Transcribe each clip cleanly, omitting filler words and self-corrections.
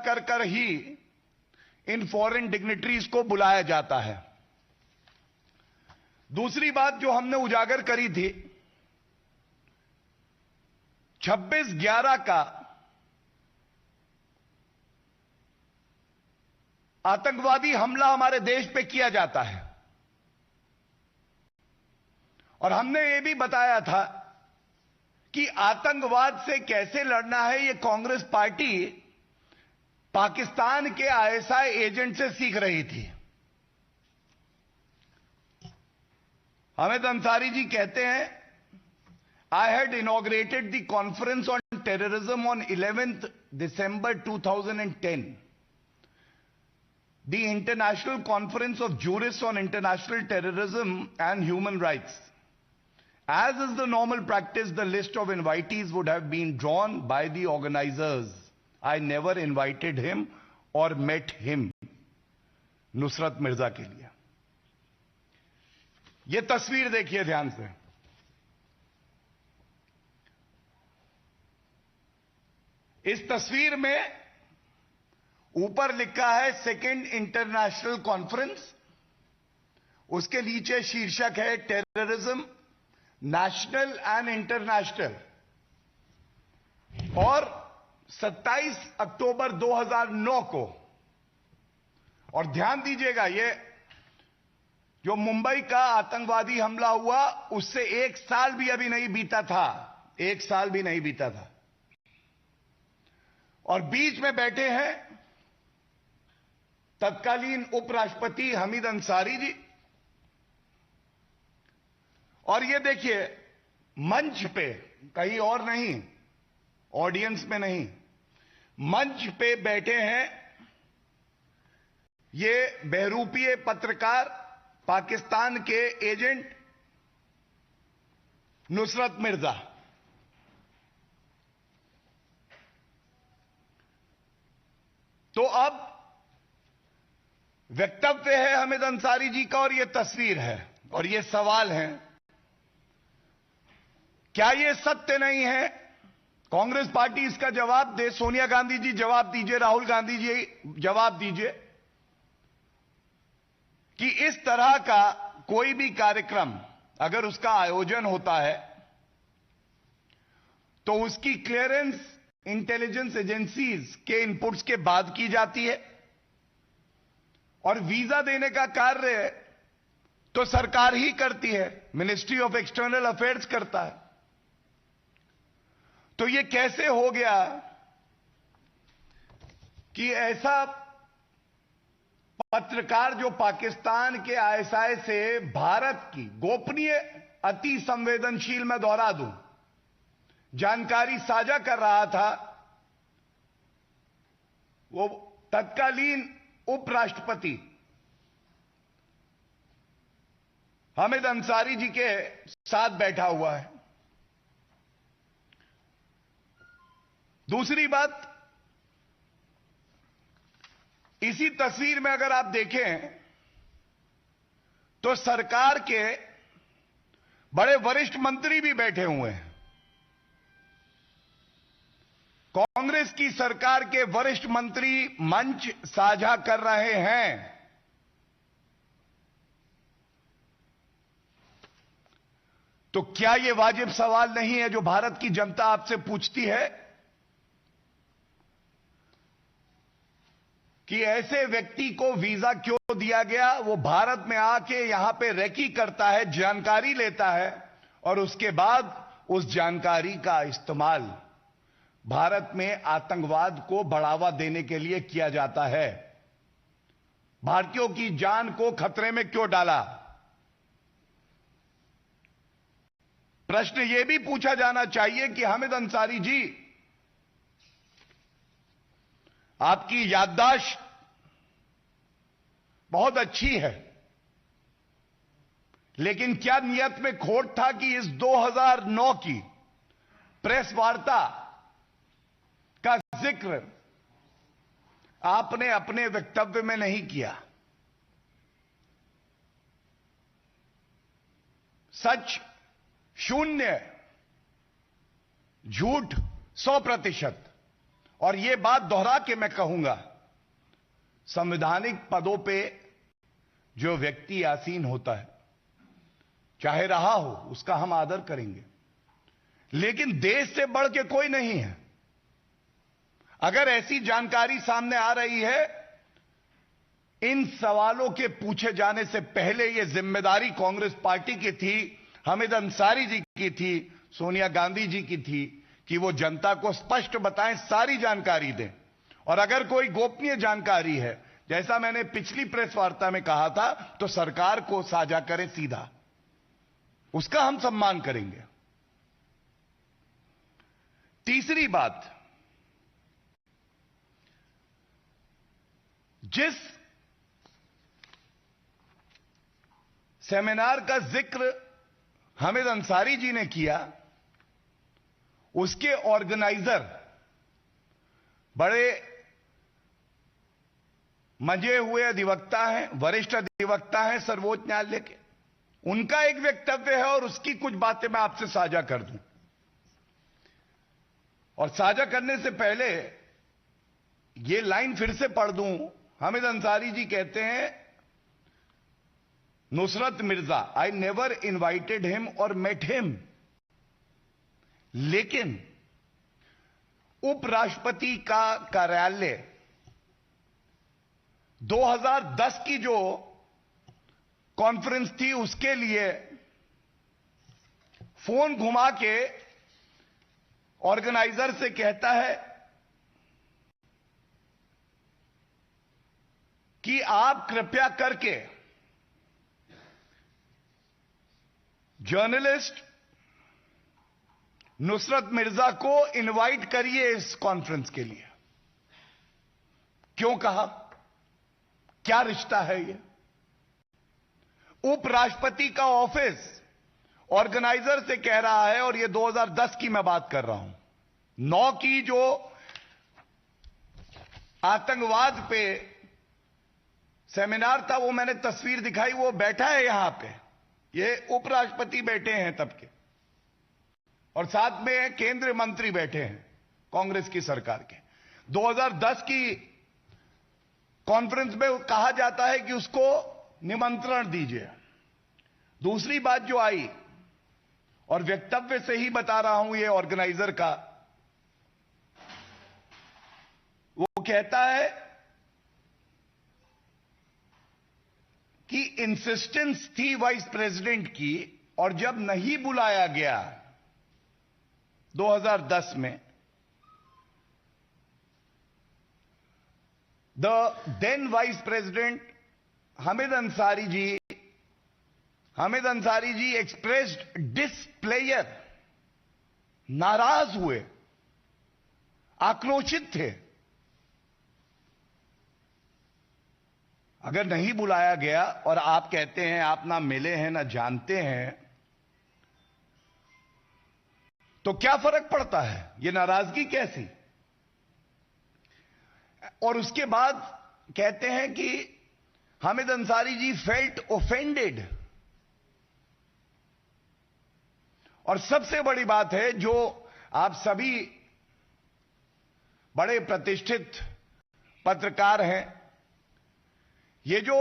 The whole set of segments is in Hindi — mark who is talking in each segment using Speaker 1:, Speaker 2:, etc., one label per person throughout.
Speaker 1: कर कर ही इन फॉरेन डिग्निटरीज को बुलाया जाता है। दूसरी बात जो हमने उजागर करी थी, 26/11 का आतंकवादी हमला हमारे देश पे किया जाता है और हमने ये भी बताया था कि आतंकवाद से कैसे लड़ना है ये कांग्रेस पार्टी पाकिस्तान के आईएसआई एजेंट से सीख रही थी। हामिद अंसारी जी कहते हैं, I had inaugurated the conference on terrorism on 11th December 2010. The International Conference of Jurists on International Terrorism and Human Rights. As is the normal practice, the list of invitees would have been drawn by the organizers. I never invited him or met him. Nusrat Mirza के लिए। यह तस्वीर देखिए ध्यान से। इस तस्वीर में ऊपर लिखा है सेकेंड इंटरनेशनल कॉन्फ्रेंस, उसके नीचे शीर्षक है टेररिज्म नेशनल एंड इंटरनेशनल, और 27 अक्टूबर 2009 को, और ध्यान दीजिएगा ये जो मुंबई का आतंकवादी हमला हुआ उससे 1 साल भी अभी नहीं बीता था, 1 साल भी नहीं बीता था, और बीच में बैठे हैं तत्कालीन उपराष्ट्रपति हामिद अंसारी जी। और ये देखिए मंच पे, कहीं और नहीं, ऑडियंस में नहीं, मंच पे बैठे हैं ये बहरूपीय पत्रकार पाकिस्तान के एजेंट नुसरत मिर्जा। तो अब वक्तव्य है हामिद अंसारी जी का और यह तस्वीर है और ये सवाल है, क्या ये सत्य नहीं है? कांग्रेस पार्टी इसका जवाब दे, सोनिया गांधी जी जवाब दीजिए, राहुल गांधी जी जवाब दीजिए कि इस तरह का कोई भी कार्यक्रम अगर उसका आयोजन होता है तो उसकी क्लियरेंस इंटेलिजेंस एजेंसीज के इनपुट्स के बाद की जाती है और वीजा देने का कार्य तो सरकार ही करती है, मिनिस्ट्री ऑफ एक्सटर्नल अफेयर्स करता है। तो ये कैसे हो गया कि ऐसा पत्रकार जो पाकिस्तान के आईएसआई से भारत की गोपनीय, अति संवेदनशील, मैं दोहरा दूं, जानकारी साझा कर रहा था, वो तत्कालीन उपराष्ट्रपति हामिद अंसारी जी के साथ बैठा हुआ है। दूसरी बात, इसी तस्वीर में अगर आप देखें तो सरकार के बड़े वरिष्ठ मंत्री भी बैठे हुए हैं। कांग्रेस की सरकार के वरिष्ठ मंत्री मंच साझा कर रहे हैं। तो क्या यह वाजिब सवाल नहीं है जो भारत की जनता आपसे पूछती है कि ऐसे व्यक्ति को वीजा क्यों दिया गया? वो भारत में आके यहां पे रेकी करता है, जानकारी लेता है और उसके बाद उस जानकारी का इस्तेमाल भारत में आतंकवाद को बढ़ावा देने के लिए किया जाता है। भारतीयों की जान को खतरे में क्यों डाला? प्रश्न यह भी पूछा जाना चाहिए कि हामिद अंसारी जी, आपकी याददाश्त बहुत अच्छी है, लेकिन क्या नियत में खोट था कि इस 2009 की प्रेस वार्ता का जिक्र आपने अपने वक्तव्य में नहीं किया? सच 0, झूठ 100%, और यह बात दोहरा के मैं कहूंगा, संवैधानिक पदों पे जो व्यक्ति आसीन होता है, चाहे रहा हो, उसका हम आदर करेंगे, लेकिन देश से बढ़ के कोई नहीं है। अगर ऐसी जानकारी सामने आ रही है, इन सवालों के पूछे जाने से पहले यह जिम्मेदारी कांग्रेस पार्टी की थी, हामिद अंसारी जी की थी, सोनिया गांधी जी की थी कि वो जनता को स्पष्ट बताएं, सारी जानकारी दें। और अगर कोई गोपनीय जानकारी है, जैसा मैंने पिछली प्रेस वार्ता में कहा था, तो सरकार को साझा करें सीधा, उसका हम सम्मान करेंगे। तीसरी बात, जिस सेमिनार का जिक्र हामिद अंसारी जी ने किया, उसके ऑर्गेनाइजर बड़े मंजे हुए अधिवक्ता हैं, वरिष्ठ अधिवक्ता हैं सर्वोच्च न्यायालय के। उनका एक वक्तव्य है और उसकी कुछ बातें मैं आपसे साझा कर दूं। और साझा करने से पहले ये लाइन फिर से पढ़ दूं। हामिद अंसारी जी कहते हैं, Nusrat Mirza, I never invited him और मेट हिम, लेकिन उपराष्ट्रपति का कार्यालय 2010 की जो कॉन्फ्रेंस थी, उसके लिए फोन घुमा के ऑर्गेनाइजर से कहता है कि आप कृपया करके जर्नलिस्ट नुसरत मिर्जा को इनवाइट करिए इस कॉन्फ्रेंस के लिए। क्यों कहा? क्या रिश्ता है ये? उपराष्ट्रपति का ऑफिस ऑर्गेनाइजर से कह रहा है, और ये 2010 की मैं बात कर रहा हूं, 9 की जो आतंकवाद पे सेमिनार था, वो मैंने तस्वीर दिखाई, वो बैठा है यहां पे, ये उपराष्ट्रपति बैठे हैं तब के, और साथ में केंद्रीय मंत्री बैठे हैं कांग्रेस की सरकार के। 2010 की कॉन्फ्रेंस में कहा जाता है कि उसको निमंत्रण दीजिए। दूसरी बात जो आई, और वक्तव्य से ही बता रहा हूं ये ऑर्गेनाइजर का, वो कहता है कि इंसिस्टेंस थी वाइस प्रेसिडेंट की, और जब नहीं बुलाया गया 2010 में, the then vice president Hamid Ansari ji expressed displeasure, नाराज हुए, आक्रोशित थे। अगर नहीं बुलाया गया और आप कहते हैं आप ना मिले हैं ना जानते हैं, तो क्या फर्क पड़ता है? ये नाराजगी कैसी? और उसके बाद कहते हैं कि हामिद अंसारी जी फेल्ट ऑफेंडेड। और सबसे बड़ी बात है, जो आप सभी बड़े प्रतिष्ठित पत्रकार हैं, ये जो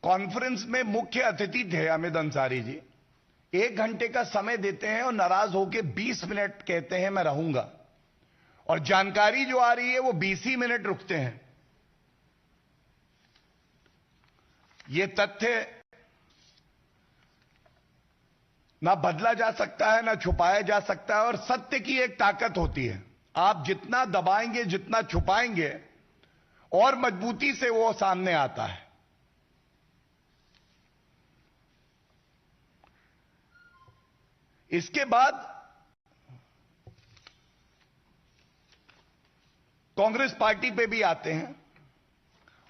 Speaker 1: कॉन्फ्रेंस में मुख्य अतिथि थे हामिद अंसारी जी, 1 घंटे का समय देते हैं और नाराज होकर 20 मिनट कहते हैं मैं रहूंगा, और जानकारी जो आ रही है वो 20 ही मिनट रुकते हैं। ये तथ्य ना बदला जा सकता है, ना छुपाया जा सकता है, और सत्य की एक ताकत होती है, आप जितना दबाएंगे, जितना छुपाएंगे, और मजबूती से वो सामने आता है। इसके बाद कांग्रेस पार्टी पे भी आते हैं,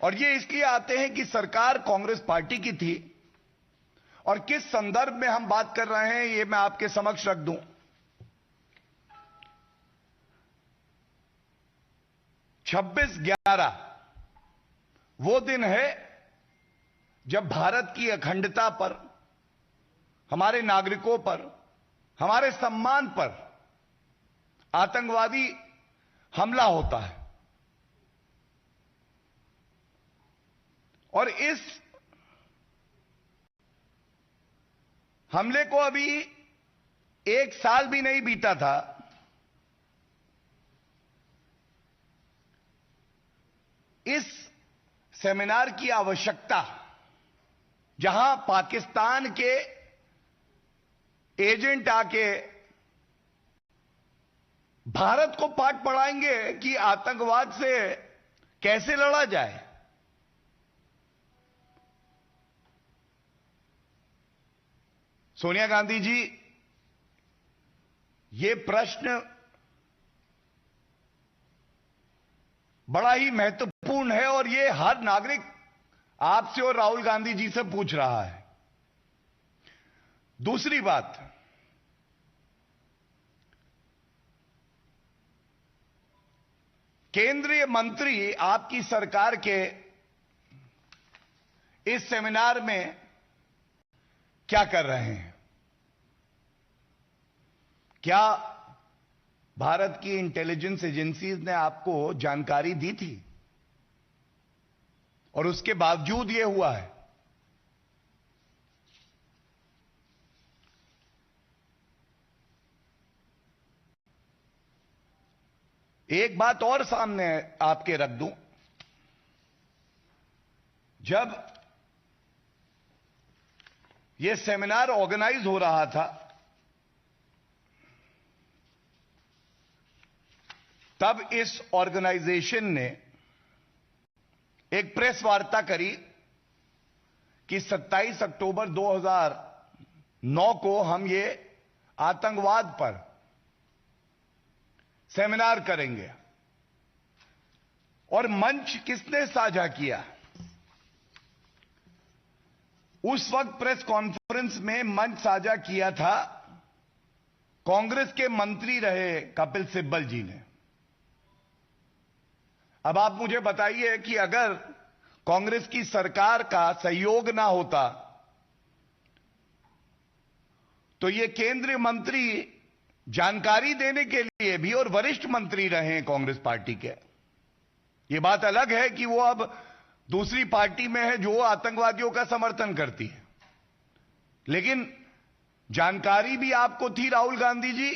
Speaker 1: और ये इसलिए आते हैं कि सरकार कांग्रेस पार्टी की थी, और किस संदर्भ में हम बात कर रहे हैं ये मैं आपके समक्ष रख दूं। 26/11 वो दिन है जब भारत की अखंडता पर, हमारे नागरिकों पर, हमारे सम्मान पर आतंकवादी हमला होता है। और इस हमले को अभी 1 साल भी नहीं बीता था, इस सेमिनार की आवश्यकता, जहां पाकिस्तान के एजेंट आके भारत को पाठ पढ़ाएंगे कि आतंकवाद से कैसे लड़ा जाए। सोनिया गांधी जी, ये प्रश्न बड़ा ही महत्वपूर्ण है और ये हर नागरिक आपसे और राहुल गांधी जी से पूछ रहा है। दूसरी बात, केंद्रीय मंत्री आपकी सरकार के इस सेमिनार में क्या कर रहे हैं? क्या भारत की इंटेलिजेंस एजेंसीज ने आपको जानकारी दी थी और उसके बावजूद यह हुआ है? एक बात और सामने आपके रख दूं, जब यह सेमिनार ऑर्गेनाइज हो रहा था तब इस ऑर्गेनाइजेशन ने एक प्रेस वार्ता करी कि 27 अक्टूबर 2009 को हम ये आतंकवाद पर सेमिनार करेंगे। और मंच किसने साझा किया? उस वक्त प्रेस कॉन्फ्रेंस में मंच साझा किया था कांग्रेस के मंत्री रहे कपिल सिब्बल जी ने। अब आप मुझे बताइए कि अगर कांग्रेस की सरकार का सहयोग ना होता तो ये केंद्रीय मंत्री जानकारी देने के लिए भी, और वरिष्ठ मंत्री रहे हैं कांग्रेस पार्टी के, ये बात अलग है कि वो अब दूसरी पार्टी में है जो आतंकवादियों का समर्थन करती है, लेकिन जानकारी भी आपको थी राहुल गांधी जी।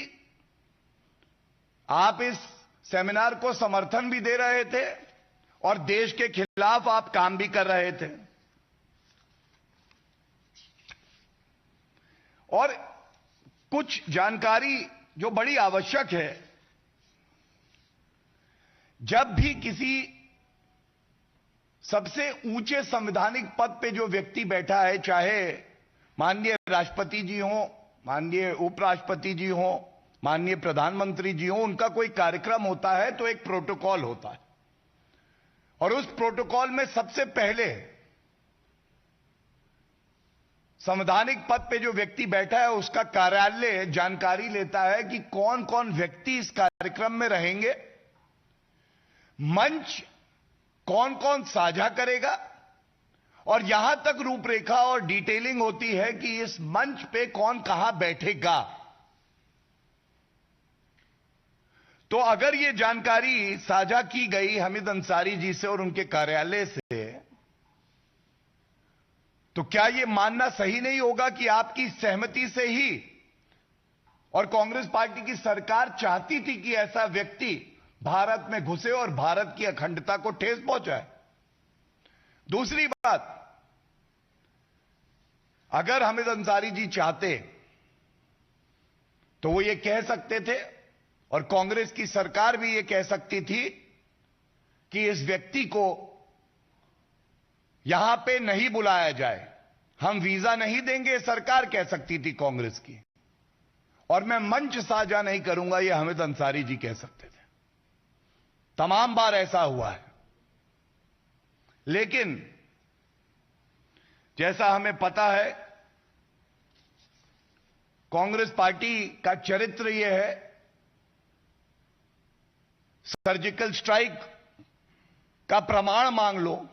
Speaker 1: आप इस सेमिनार को समर्थन भी दे रहे थे और देश के खिलाफ आप काम भी कर रहे थे। और कुछ जानकारी जो बड़ी आवश्यक है, जब भी किसी सबसे ऊंचे संवैधानिक पद पे जो व्यक्ति बैठा है, चाहे माननीय राष्ट्रपति जी हो, माननीय उपराष्ट्रपति जी हो, माननीय प्रधानमंत्री जी हो, उनका कोई कार्यक्रम होता है तो एक प्रोटोकॉल होता है और उस प्रोटोकॉल में सबसे पहले संवैधानिक पद पे जो व्यक्ति बैठा है उसका कार्यालय जानकारी लेता है कि कौन कौन व्यक्ति इस कार्यक्रम में रहेंगे, मंच कौन कौन साझा करेगा, और यहां तक रूपरेखा और डिटेलिंग होती है कि इस मंच पे कौन कहां बैठेगा। तो अगर यह जानकारी साझा की गई हमीद अंसारी जी से और उनके कार्यालय से, तो क्या यह मानना सही नहीं होगा कि आपकी सहमति से ही और कांग्रेस पार्टी की सरकार चाहती थी कि ऐसा व्यक्ति भारत में घुसे और भारत की अखंडता को ठेस पहुंचाए? दूसरी बात, अगर हमीद अंसारी जी चाहते तो वो ये कह सकते थे और कांग्रेस की सरकार भी ये कह सकती थी कि इस व्यक्ति को यहां पे नहीं बुलाया जाए, हम वीजा नहीं देंगे, सरकार कह सकती थी कांग्रेस की, और मैं मंच साझा नहीं करूंगा, ये हमीद अंसारी जी कह सकते थे। तमाम बार ऐसा हुआ है। लेकिन जैसा हमें पता है, कांग्रेस पार्टी का चरित्र यह है, सर्जिकल स्ट्राइक का प्रमाण मांग लो,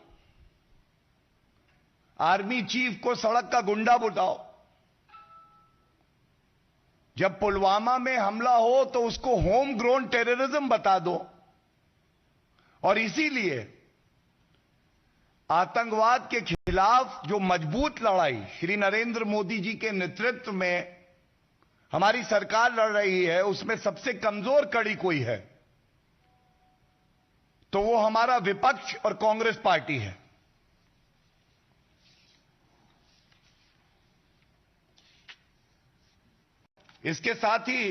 Speaker 1: आर्मी चीफ को सड़क का गुंडा बताओ, जब पुलवामा में हमला हो तो उसको होम ग्रोन टेररिज्म बता दो, और इसीलिए आतंकवाद के खिलाफ जो मजबूत लड़ाई श्री नरेंद्र मोदी जी के नेतृत्व में हमारी सरकार लड़ रही है, उसमें सबसे कमजोर कड़ी कोई है तो वो हमारा विपक्ष और कांग्रेस पार्टी है। इसके साथ ही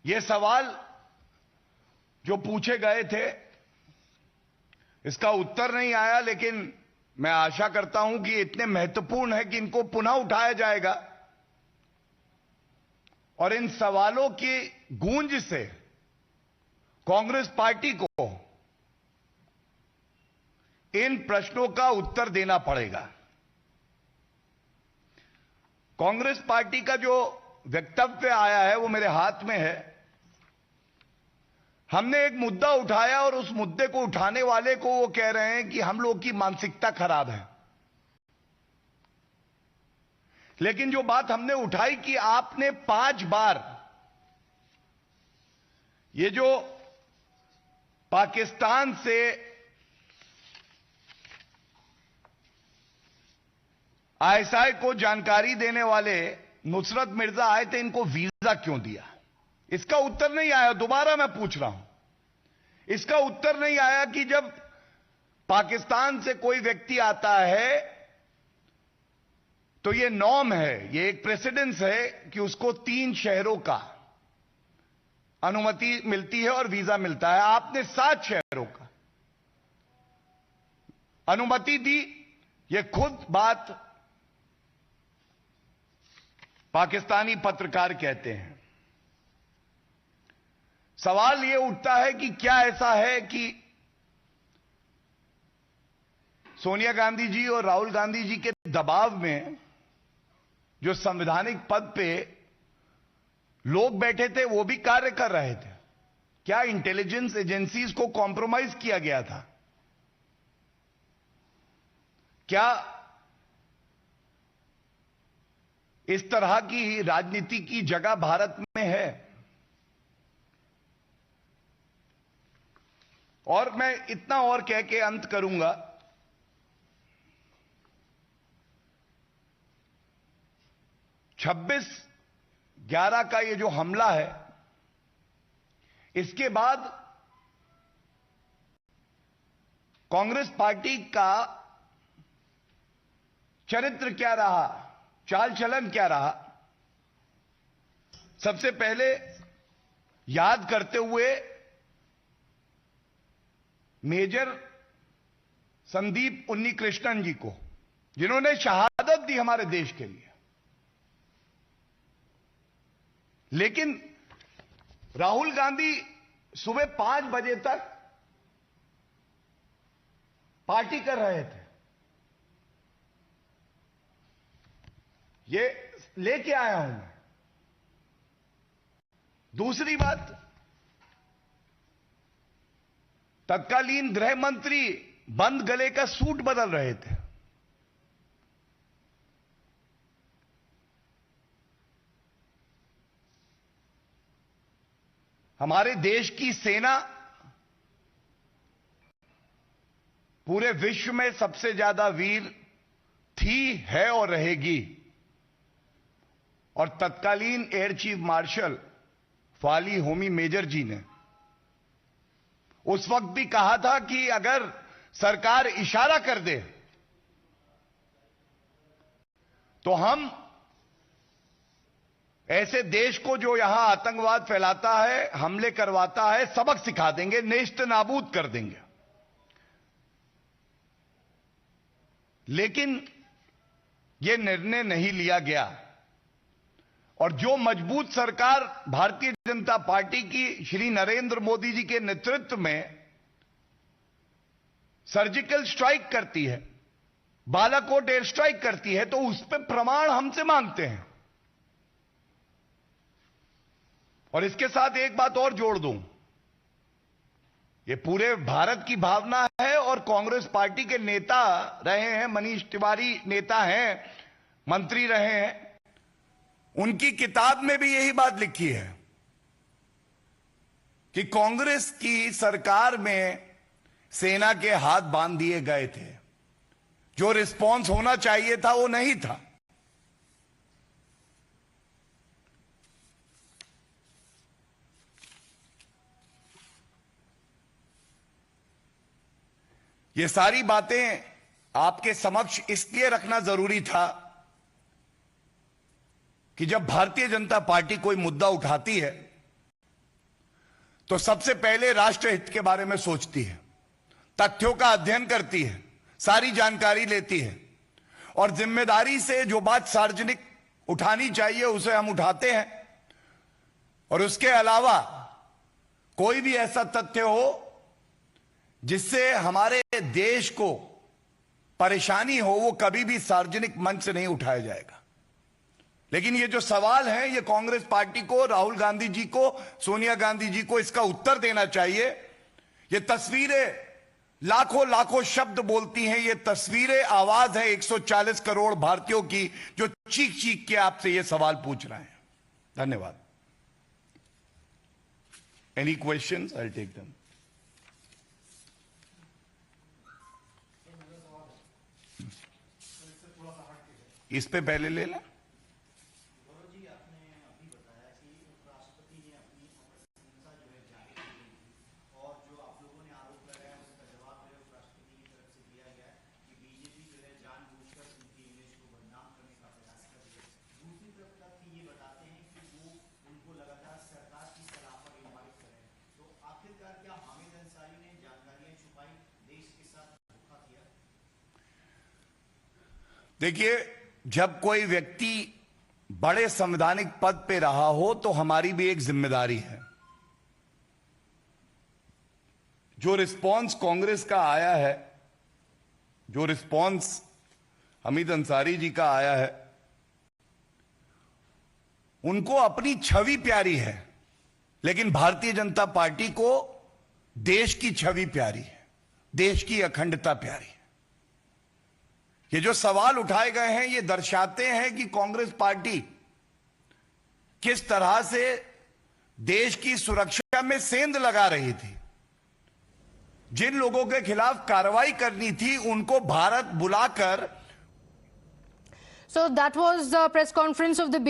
Speaker 1: ये सवाल जो पूछे गए थे इसका उत्तर नहीं आया, लेकिन मैं आशा करता हूं कि इतने महत्वपूर्ण है कि इनको पुनः उठाया जाएगा और इन सवालों की गूंज से कांग्रेस पार्टी को इन प्रश्नों का उत्तर देना पड़ेगा। कांग्रेस पार्टी का जो वक्तव्य आया है वो मेरे हाथ में है। हमने एक मुद्दा उठाया और उस मुद्दे को उठाने वाले को वो कह रहे हैं कि हम लोग की मानसिकता खराब है। लेकिन जो बात हमने उठाई कि आपने 5 बार ये जो पाकिस्तान से आईएसआई को जानकारी देने वाले नुसरत मिर्जा आए थे, इनको वीजा क्यों दिया? इसका उत्तर नहीं आया। दोबारा मैं पूछ रहा हूं, इसका उत्तर नहीं आया कि जब पाकिस्तान से कोई व्यक्ति आता है तो यह नॉर्म है, यह एक प्रेसिडेंस है कि उसको 3 शहरों का अनुमति मिलती है और वीजा मिलता है। आपने 7 शहरों का अनुमति दी। यह खुद बात पाकिस्तानी पत्रकार कहते हैं। सवाल यह उठता है कि क्या ऐसा है कि सोनिया गांधी जी और राहुल गांधी जी के दबाव में जो संवैधानिक पद पे लोग बैठे थे वो भी कार्य कर रहे थे? क्या इंटेलिजेंस एजेंसीज को कॉम्प्रोमाइज किया गया था? क्या इस तरह की राजनीति की जगह भारत में है? और मैं इतना और कह के अंत करूंगा, 26/11 का ये जो हमला है, इसके बाद कांग्रेस पार्टी का चरित्र क्या रहा, चाल चलन क्या रहा? सबसे पहले याद करते हुए मेजर संदीप उन्नीकृष्णन जी को, जिन्होंने शहादत दी हमारे देश के लिए, लेकिन राहुल गांधी सुबह 5 बजे तक पार्टी कर रहे थे। ये लेके आया हूं मैं। दूसरी बात, तत्कालीन गृह मंत्री बंद गले का सूट बदल रहे थे। हमारे देश की सेना पूरे विश्व में सबसे ज्यादा वीर थी, है और रहेगी। और तत्कालीन air chief marshal Fali Homi Major ji ने उस वक्त भी कहा था कि अगर सरकार इशारा कर दे तो हम ऐसे देश को जो यहां आतंकवाद फैलाता है, हमले करवाता है, सबक सिखा देंगे, नेस्त नाबूद कर देंगे। लेकिन यह निर्णय नहीं लिया गया और जो मजबूत सरकार भारतीय जनता पार्टी की श्री नरेंद्र मोदी जी के नेतृत्व में सर्जिकल स्ट्राइक करती है, बालाकोट एयर स्ट्राइक करती है, तो उस पर प्रमाण हमसे मांगते हैं। और इसके साथ एक बात और जोड़ दूं, ये पूरे भारत की भावना है और कांग्रेस पार्टी के नेता रहे हैं, मनीष तिवारी नेता हैं, मंत्री रहे हैं, उनकी किताब में भी यही बात लिखी है कि कांग्रेस की सरकार में सेना के हाथ बांध दिए गए थे। जो रिस्पॉन्स होना चाहिए था वो नहीं था। ये सारी बातें आपके समक्ष इसलिए रखना जरूरी था कि जब भारतीय जनता पार्टी कोई मुद्दा उठाती है तो सबसे पहले राष्ट्रहित के बारे में सोचती है, तथ्यों का अध्ययन करती है, सारी जानकारी लेती है और जिम्मेदारी से जो बात सार्वजनिक उठानी चाहिए उसे हम उठाते हैं। और उसके अलावा कोई भी ऐसा तथ्य हो जिससे हमारे देश को परेशानी हो, वो कभी भी सार्वजनिक मंच से नहीं उठाया जाएगा। लेकिन ये जो सवाल है, ये कांग्रेस पार्टी को, राहुल गांधी जी को, सोनिया गांधी जी को इसका उत्तर देना चाहिए। ये तस्वीरें लाखों लाखों शब्द बोलती हैं, ये तस्वीरें आवाज है 140 करोड़ भारतीयों की जो चीख चीख के आपसे ये सवाल पूछ रहे हैं। धन्यवाद। Any questions? I will take them. इस पे पहले ले ला। देखिए, जब कोई व्यक्ति बड़े संवैधानिक पद पे रहा हो तो हमारी भी एक जिम्मेदारी है। जो रिस्पॉन्स कांग्रेस का आया है, जो रिस्पॉन्स हमीद अंसारी जी का आया है, उनको अपनी छवि प्यारी है, लेकिन भारतीय जनता पार्टी को देश की छवि प्यारी है, देश की अखंडता प्यारी है। ये जो सवाल उठाए गए हैं ये दर्शाते हैं कि कांग्रेस पार्टी किस तरह से देश की सुरक्षा में सेंध लगा रही थी। जिन लोगों के खिलाफ कार्रवाई करनी थी उनको भारत बुलाकर।
Speaker 2: So that was the press conference of the